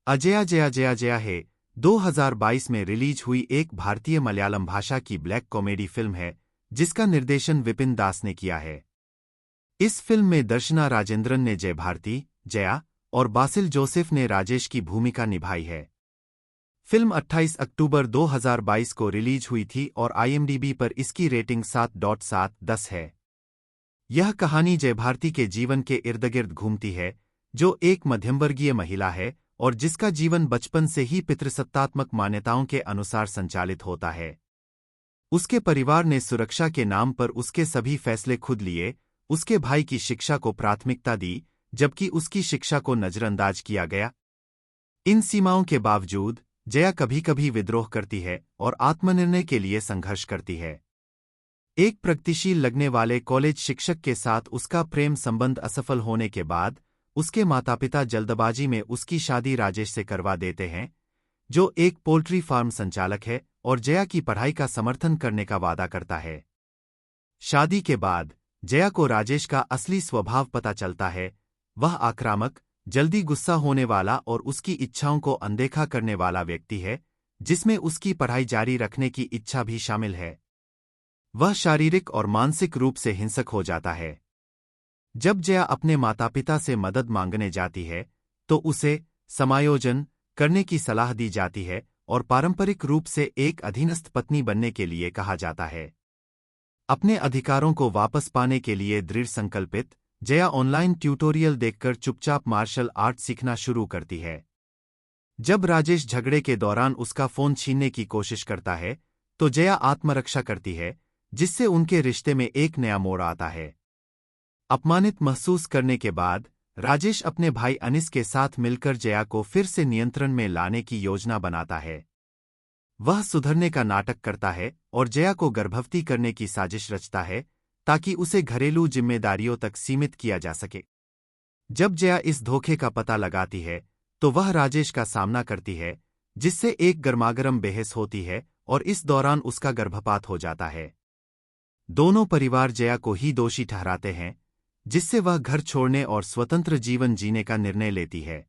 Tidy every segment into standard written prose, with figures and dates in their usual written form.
अजया जया जया जया है 2022 में रिलीज हुई एक भारतीय मलयालम भाषा की ब्लैक कॉमेडी फिल्म है जिसका निर्देशन विपिन दास ने किया है। इस फिल्म में दर्शना राजेंद्रन ने जय भारती, जया और बासिल जोसेफ ने राजेश की भूमिका निभाई है। फिल्म 28 अक्टूबर 2022 को रिलीज हुई थी और IMDb पर इसकी रेटिंग 7.7/10 है। यह कहानी जय भारती के जीवन के इर्दगिर्द घूमती है, जो एक मध्यमवर्गीय महिला है और जिसका जीवन बचपन से ही पितृसत्तात्मक मान्यताओं के अनुसार संचालित होता है। उसके परिवार ने सुरक्षा के नाम पर उसके सभी फैसले खुद लिए, उसके भाई की शिक्षा को प्राथमिकता दी जबकि उसकी शिक्षा को नजरअंदाज किया गया। इन सीमाओं के बावजूद जया कभी-कभी विद्रोह करती है और आत्मनिर्णय के लिए संघर्ष करती है। एक प्रगतिशील लगने वाले कॉलेज शिक्षक के साथ उसका प्रेम संबंध असफल होने के बाद उसके माता-पिता जल्दबाजी में उसकी शादी राजेश से करवा देते हैं, जो एक पोल्ट्री फार्म संचालक है और जया की पढ़ाई का समर्थन करने का वादा करता है। शादी के बाद जया को राजेश का असली स्वभाव पता चलता है। वह आक्रामक, जल्दी गुस्सा होने वाला और उसकी इच्छाओं को अनदेखा करने वाला व्यक्ति है, जिसमें उसकी पढ़ाई जारी रखने की इच्छा भी शामिल है। वह शारीरिक और मानसिक रूप से हिंसक हो जाता है। जब जया अपने माता-पिता से मदद मांगने जाती है, तो उसे समायोजन करने की सलाह दी जाती है और पारंपरिक रूप से एक अधीनस्थ पत्नी बनने के लिए कहा जाता है। अपने अधिकारों को वापस पाने के लिए दृढ़ संकल्पित, जया ऑनलाइन ट्यूटोरियल देखकर चुपचाप मार्शल आर्ट सीखना शुरू करती है। जब राजेश झगड़े के दौरान उसका फोन छीनने की कोशिश करता है, तो जया आत्मरक्षा करती है, जिससे उनके रिश्ते में एक नया मोड़ आता है। अपमानित महसूस करने के बाद राजेश अपने भाई अनिस के साथ मिलकर जया को फिर से नियंत्रण में लाने की योजना बनाता है। वह सुधरने का नाटक करता है और जया को गर्भवती करने की साजिश रचता है ताकि उसे घरेलू जिम्मेदारियों तक सीमित किया जा सके। जब जया इस धोखे का पता लगाती है, तो वह राजेश का सामना करती है, जिससे एक गर्मागरम बहस होती है और इस दौरान उसका गर्भपात हो जाता है। दोनों परिवार जया को ही दोषी ठहराते हैं, जिससे वह घर छोड़ने और स्वतंत्र जीवन जीने का निर्णय लेती है।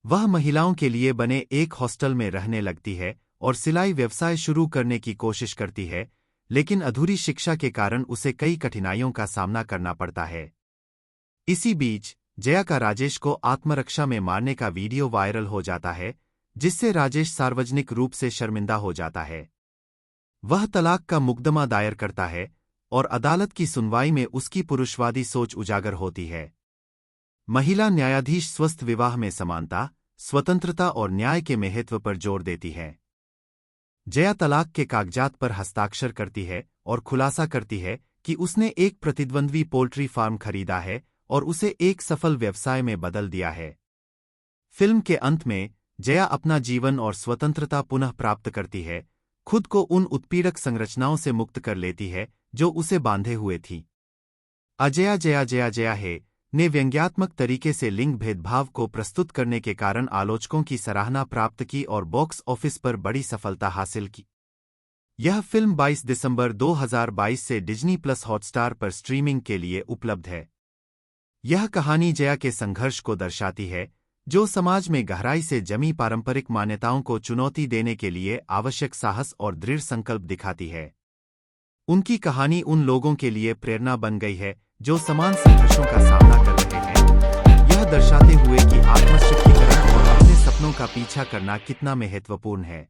वह महिलाओं के लिए बने एक हॉस्टल में रहने लगती है और सिलाई व्यवसाय शुरू करने की कोशिश करती है, लेकिन अधूरी शिक्षा के कारण उसे कई कठिनाइयों का सामना करना पड़ता है। इसी बीच जया का राजेश को आत्मरक्षा में मारने का वीडियो वायरल हो जाता है, जिससे राजेश सार्वजनिक रूप से शर्मिंदा हो जाता है। वह तलाक का मुकदमा दायर करता है और अदालत की सुनवाई में उसकी पुरुषवादी सोच उजागर होती है। महिला न्यायाधीश स्वस्थ विवाह में समानता, स्वतंत्रता और न्याय के महत्व पर जोर देती है। जया तलाक के कागजात पर हस्ताक्षर करती है और खुलासा करती है कि उसने एक प्रतिद्वंद्वी पोल्ट्री फार्म खरीदा है और उसे एक सफल व्यवसाय में बदल दिया है। फिल्म के अंत में जया अपना जीवन और स्वतंत्रता पुनः प्राप्त करती है, खुद को उन उत्पीड़क संरचनाओं से मुक्त कर लेती है जो उसे बांधे हुए थी। अजया जया जया जया है ने व्यंग्यात्मक तरीके से लिंग भेदभाव को प्रस्तुत करने के कारण आलोचकों की सराहना प्राप्त की और बॉक्स ऑफिस पर बड़ी सफलता हासिल की। यह फिल्म 22 दिसंबर 2022 से डिज्नी प्लस हॉटस्टार पर स्ट्रीमिंग के लिए उपलब्ध है। यह कहानी जया के संघर्ष को दर्शाती है, जो समाज में गहराई से जमी पारंपरिक मान्यताओं को चुनौती देने के लिए आवश्यक साहस और दृढ़ संकल्प दिखाती है। उनकी कहानी उन लोगों के लिए प्रेरणा बन गई है जो समान संघर्षों का सामना कर रहे हैं, यह दर्शाते हुए कि आत्मशक्तिकरण और अपने सपनों का पीछा करना कितना महत्वपूर्ण है।